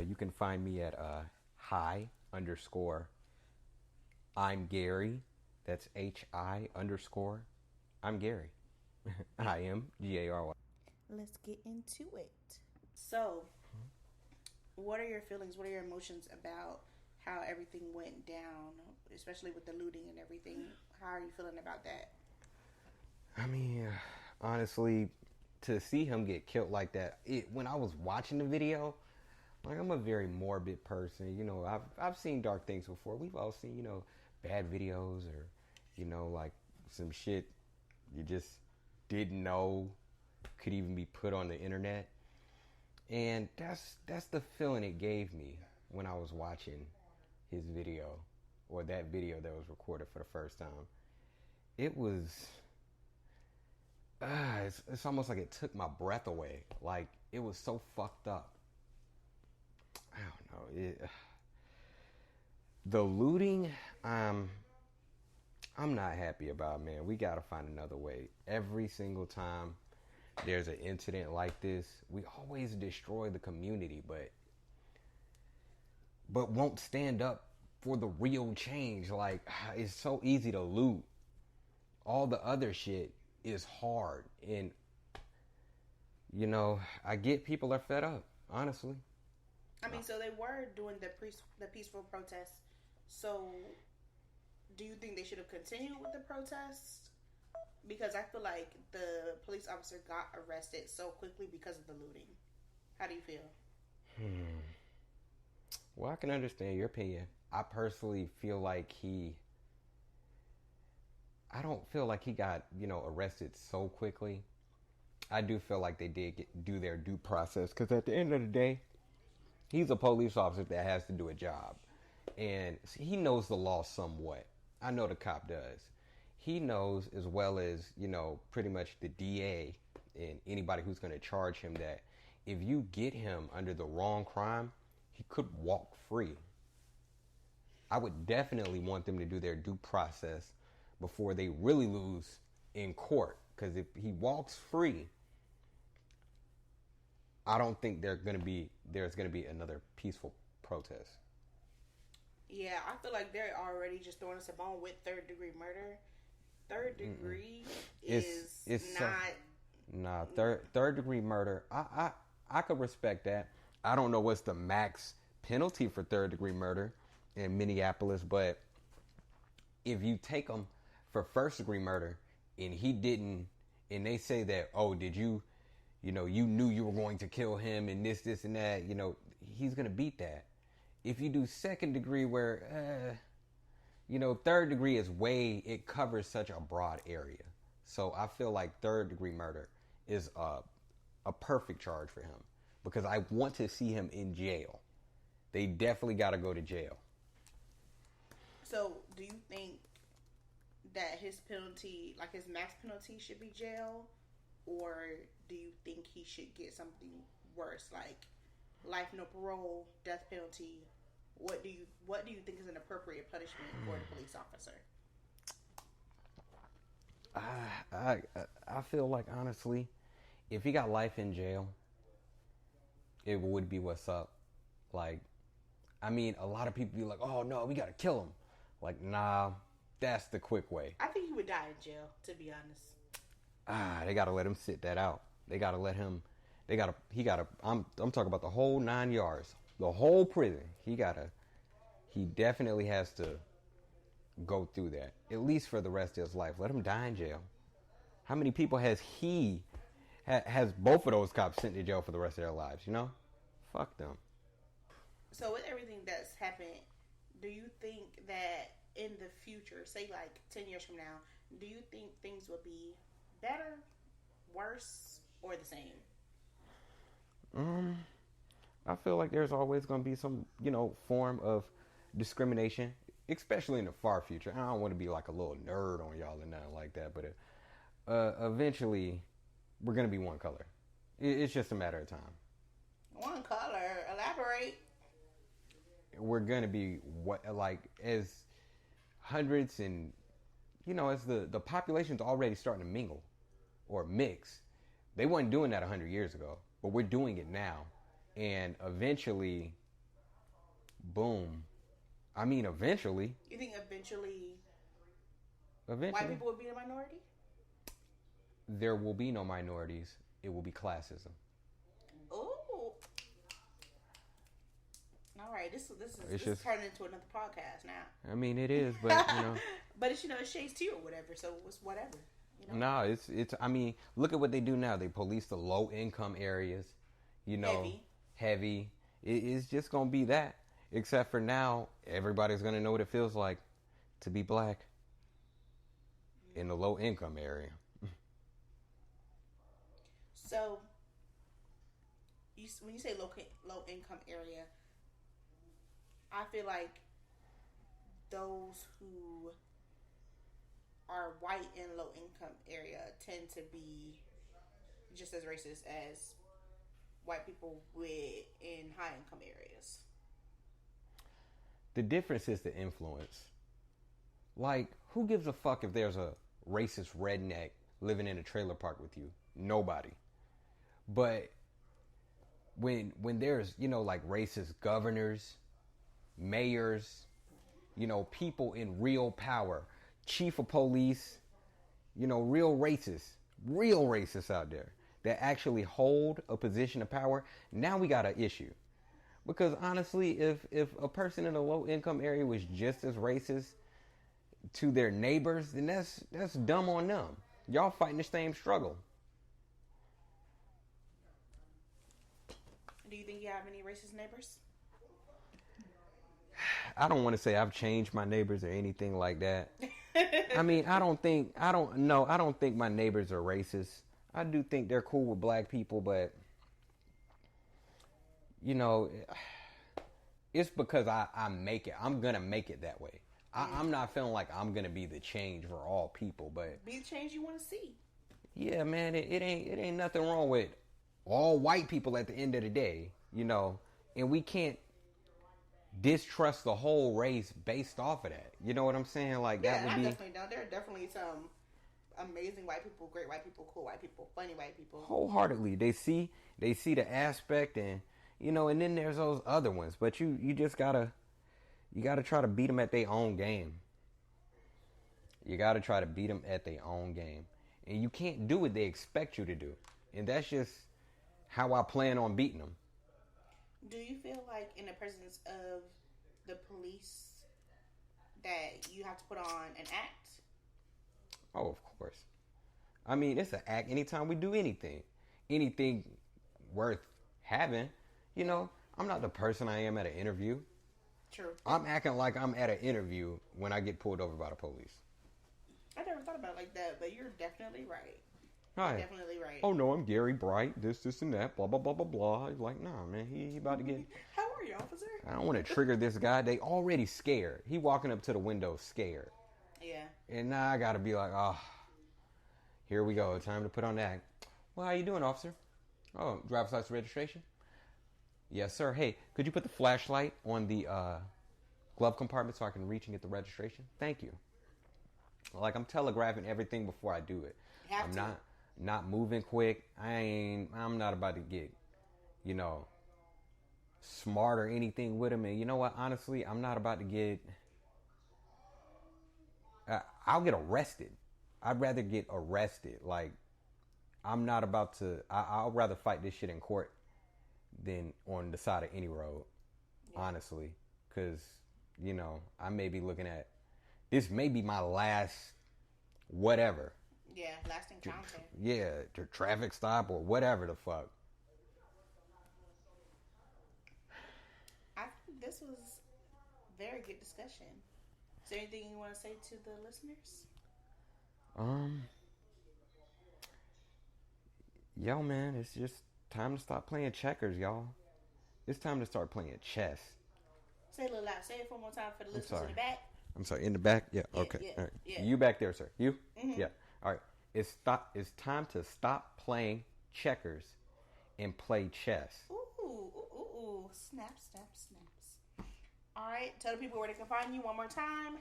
You can find me at hi underscore I'm Gary. That's HI underscore I'm Gary. I am Gary. Let's get into it. So, what are your feelings? What are your emotions about how everything went down, especially with the looting and everything? How are you feeling about that? I mean, honestly, to see him get killed like that, when I was watching the video, like I'm a very morbid person. I've seen dark things before. We've all seen, bad videos or, like some shit you just didn't know could even be put on the internet. And that's the feeling it gave me when I was watching his video, or that video that was recorded for the first time. It was it's almost like it took my breath away. Like, it was so fucked up. I don't know. The looting, I'm not happy about, man. We gotta find another way. Every single time there's an incident like this, we always destroy the community, but won't stand up for the real change. Like, it's so easy to loot. All the other shit is hard, and I get people are fed up, honestly. I mean, so they were doing the peaceful protests. So, do you think they should have continued with the protests? Because I feel like the police officer got arrested so quickly because of the looting. How do you feel? Well, I can understand your opinion. I personally feel like I don't feel like he got, arrested so quickly. I do feel like they did do their due process, because at the end of the day, he's a police officer that has to do a job. And he knows the law somewhat. I know the cop does. He knows, as well as, pretty much the DA and anybody who's going to charge him, that if you get him under the wrong crime, he could walk free. I would definitely want them to do their due process before they really lose in court. Because if he walks free, I don't think there's going to be another peaceful protest. Yeah, I feel like they're already just throwing us a bone with third degree murder. Third degree is it's not. Nah, third degree murder. I could respect that. I don't know what's the max penalty for third degree murder in Minneapolis, but if you take him for first degree murder and he didn't, and they say that, oh, did you, you knew you were going to kill him and this and that, he's gonna beat that. If you do second degree, where third degree it covers such a broad area. So I feel like third degree murder is a perfect charge for him, because I want to see him in jail. They definitely got to go to jail. So, do you think that his penalty, like his max penalty, should be jail, or do you think he should get something worse, like life no parole, death penalty? What do you think is an appropriate punishment for the police officer? I feel like, honestly, if he got life in jail, it would be what's up. Like, I mean, a lot of people be like, oh no, we gotta kill him. Like, nah, that's the quick way. I think he would die in jail, to be honest. They gotta let him sit that out. They gotta let him. I'm talking about the whole 9 yards, the whole prison. He definitely has to go through that, at least for the rest of his life. Let him die in jail. How many people has both of those cops sent to jail for the rest of their lives? Fuck them. So with everything that's happened, do you think that in the future, say like 10 years from now, do you think things will be better, worse, or the same? I feel like there's always going to be some, form of discrimination, especially in the far future. I don't want to be like a little nerd on y'all and nothing like that, but eventually we're going to be one color. It's just a matter of time. One color? Elaborate. We're going to be as hundreds and, as the population's already starting to mingle or mix. They weren't doing that 100 years ago, but we're doing it now. And eventually boom. I mean, eventually. You think eventually Eventually. white people will be the minority? There will be no minorities. It will be classism. Oh. All right, this is turning into another podcast now. I mean, it is, but but it's it's shades to you or whatever, so it's whatever. No, it's. I mean, look at what they do now. They police the low income areas. Heavy. It's just gonna be that. Except for now, everybody's gonna know what it feels like to be black in the low income area. So, when you say low income area, I feel like those who are white in low income area tend to be just as racist as white people in high income areas. The difference is the influence. Like, who gives a fuck if there's a racist redneck living in a trailer park with you? Nobody. But when there's, like racist governors, mayors, people in real power, chief of police, real racists out there that actually hold a position of power, now we got an issue. Because honestly, if a person in a low income area was just as racist to their neighbors, then that's dumb on them. Y'all fighting the same struggle. Do you think you have any racist neighbors? I don't want to say I've changed my neighbors or anything like that. I mean, I don't think my neighbors are racist. I do think they're cool with black people, but it's because I make it. I'm gonna make it that way. I'm not feeling like I'm gonna be the change for all people, but be the change you want to see. Yeah, man, it ain't nothing wrong with all white people at the end of the day, and we can't distrust the whole race based off of that. You know what I'm saying? Like, yeah, that would be. Definitely don't. There are definitely some amazing white people, great white people, cool white people, funny white people. Wholeheartedly, they see the aspect, and and then there's those other ones. But you just gotta try to beat them at their own game. You gotta try to beat them at their own game, and you can't do what they expect you to do, and that's just how I plan on beating them. Do you feel like in the presence of the police that you have to put on an act? Oh, of course. I mean, it's an act anytime we do anything worth having. I'm not the person I am at an interview. True. I'm acting like I'm at an interview when I get pulled over by the police. I never thought about it like that, but you're definitely right. Hi. You're definitely right. Oh no, I'm Gary Bright. This, and that. Blah blah blah blah blah. He's like, nah, man. He about to get. How are you, officer? I don't want to trigger this guy. They already scared. He walking up to the window scared. Yeah. And now I gotta be like, here we go. Time to put on the act. Well, how you doing, officer? Oh, driver's license registration? Yes, sir. Hey, could you put the flashlight on the glove compartment so I can reach and get the registration? Thank you. Like, I'm telegraphing everything before I do it. I'm not moving quick. I'm not about to get, smart or anything with him. And you know what? Honestly, I'm not about to get. I'll get arrested. I'd rather get arrested. Like, I'm not about to. I'll rather fight this shit in court than on the side of any road. Yeah. Honestly, because I may be looking at this. May be my last whatever. Yeah, last encounter. Yeah, the traffic stop or whatever the fuck. I think this was very good discussion. Is there anything you want to say to the listeners? Yo, man, it's just time to stop playing checkers, y'all. It's time to start playing chess. Say it a little loud. Say it one more time for the listeners in the back. I'm sorry, in the back? Yeah, okay. Yeah, all right. Yeah. You back there, sir. You? Mm-hmm. Yeah. All right. It's time to stop playing checkers and play chess. Ooh. Snaps. All right. Tell the people where they can find you one more time.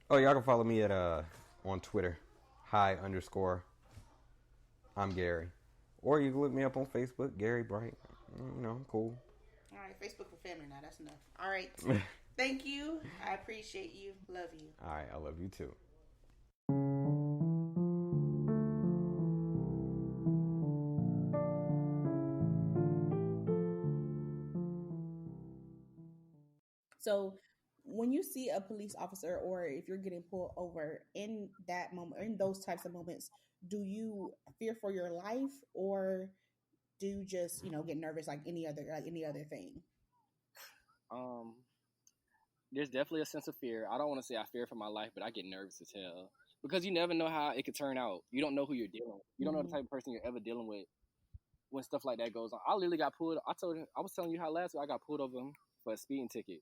Oh, y'all can follow me at on Twitter. _. I'm Gary. Or you can look me up on Facebook, Gary Bright. I'm cool. All right, Facebook for family now. That's enough. All right. Thank you. I appreciate you. Love you. All right, I love you too. So when you see a police officer or if you're getting pulled over in that moment, in those types of moments, do you fear for your life or do you just, get nervous like any other thing? Um, there's definitely a sense of fear. I don't want to say I fear for my life, but I get nervous as hell because you never know how it could turn out. You don't know who you're dealing with. You don't know the Hmm. type of person you're ever dealing with when stuff like that goes on. I literally got pulled. I was telling you how last week I got pulled over for a speeding ticket.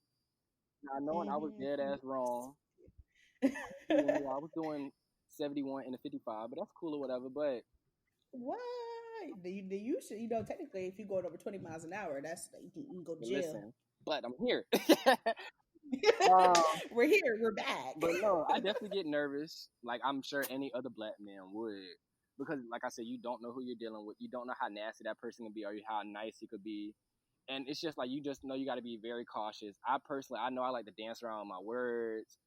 Now, knowing I was dead ass wrong. I was doing 71 in a 55, but that's cool or whatever. But What? You should, technically, if you go over 20 miles an hour, you can go to jail. listen, but I'm here. um, We're here. We're back. But no, I definitely get nervous. Like I'm sure any other black man would, because like I said, you don't know who you're dealing with. You don't know how nasty that person can be or how nice he could be, and it's just like you just know you got to be very cautious. I know I like to dance around my words,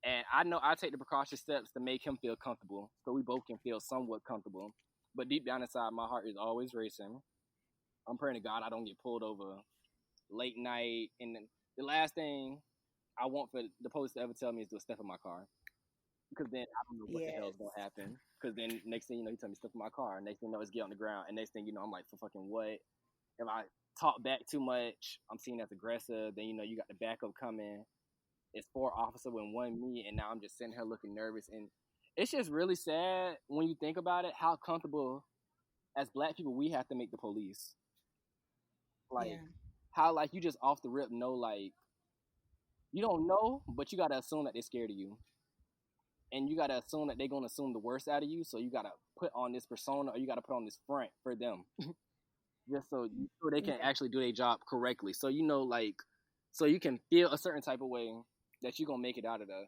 and I know I take the precaution steps to make him feel comfortable, so we both can feel somewhat comfortable. But deep down inside, my heart is always racing. I'm praying to God I don't get pulled over late night, and the last thing I want for the police to ever tell me is to step in my car. Because then I don't know what the hell Yes. is gonna happen. Because then next thing you know, he told me stuff in my car. Next thing you know, it's get on the ground. And next thing you know, I'm like, for fucking what? If I talk back too much, I'm seen as aggressive. Then you got the backup coming. It's 4 officers with 1 me, and now I'm just sitting here looking nervous. And it's just really sad when you think about it, how comfortable as black people we have to make the police. Like Yeah. how like you just off the rip know like you don't know, but you gotta assume that they're scared of you. And you gotta assume that they're gonna assume the worst out of you. So you gotta put on this persona, or you gotta put on this front for them, just so they can Yeah. actually do their job correctly. So like, so you can feel a certain type of way that you're gonna make it out of there.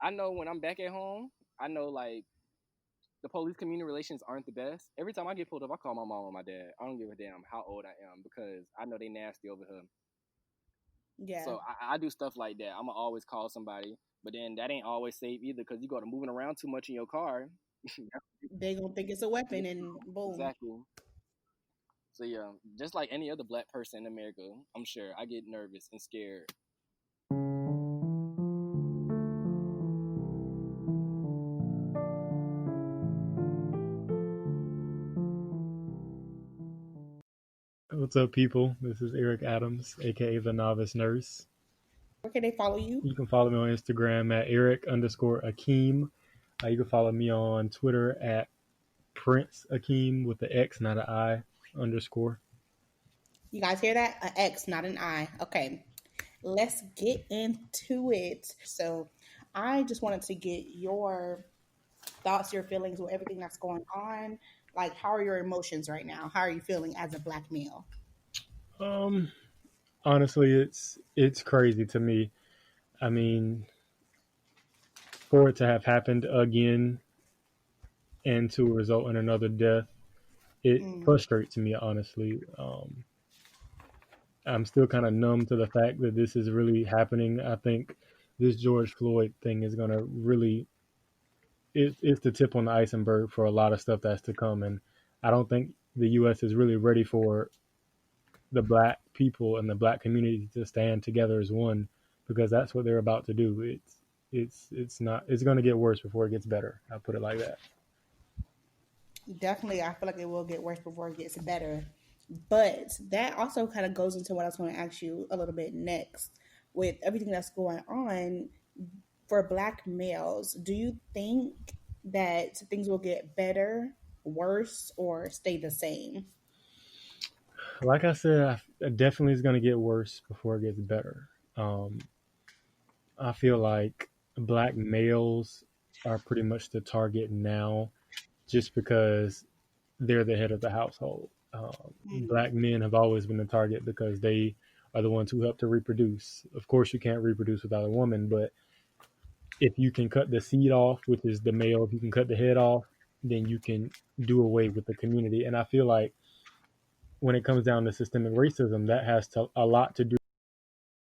I know when I'm back at home, I know like the police community relations aren't the best. Every time I get pulled up, I call my mom or my dad. I don't give a damn how old I am because I know they nasty over here. Yeah. So I do stuff like that. I'ma always call somebody, but then that ain't always safe either because you go to moving around too much in your car. They gonna think it's a weapon and boom. Exactly. So yeah, just like any other black person in America, I'm sure I get nervous and scared. What's up, people? This is Eric Adams, aka the Novice Nurse. Where can they follow you? You can follow me on Instagram at Eric_Akeem. You can follow me on Twitter at Prince Akeem with the X, not an I, underscore. You guys hear that? An X, not an I. Okay. Let's get into it. So I just wanted to get your thoughts, your feelings with everything that's going on. Like, how are your emotions right now? How are you feeling as a black male? Honestly, it's crazy to me. I mean, for it to have happened again and to result in another death, it frustrates me, honestly. I'm still kind of numb to the fact that this is really happening. I think this George Floyd thing is going to really, it's the tip on the iceberg for a lot of stuff that's to come. And I don't think the U.S. is really ready for the black people and the black community to stand together as one, because that's what they're about to do. It's going to get worse before it gets better. I'll put it like that. Definitely, I feel like it will get worse before it gets better. But that also kind of goes into what I was going to ask you a little bit next. With everything that's going on for black males, do you think that things will get better, worse, or stay the same? Like I said, definitely is going to get worse before it gets better. I feel like black males are pretty much the target now just because they're the head of the household. Black men have always been the target because they are the ones who help to reproduce. Of course, you can't reproduce without a woman, but if you can cut the seed off, which is the male, if you can cut the head off, then you can do away with the community. And I feel like when it comes down to systemic racism, that has a lot to do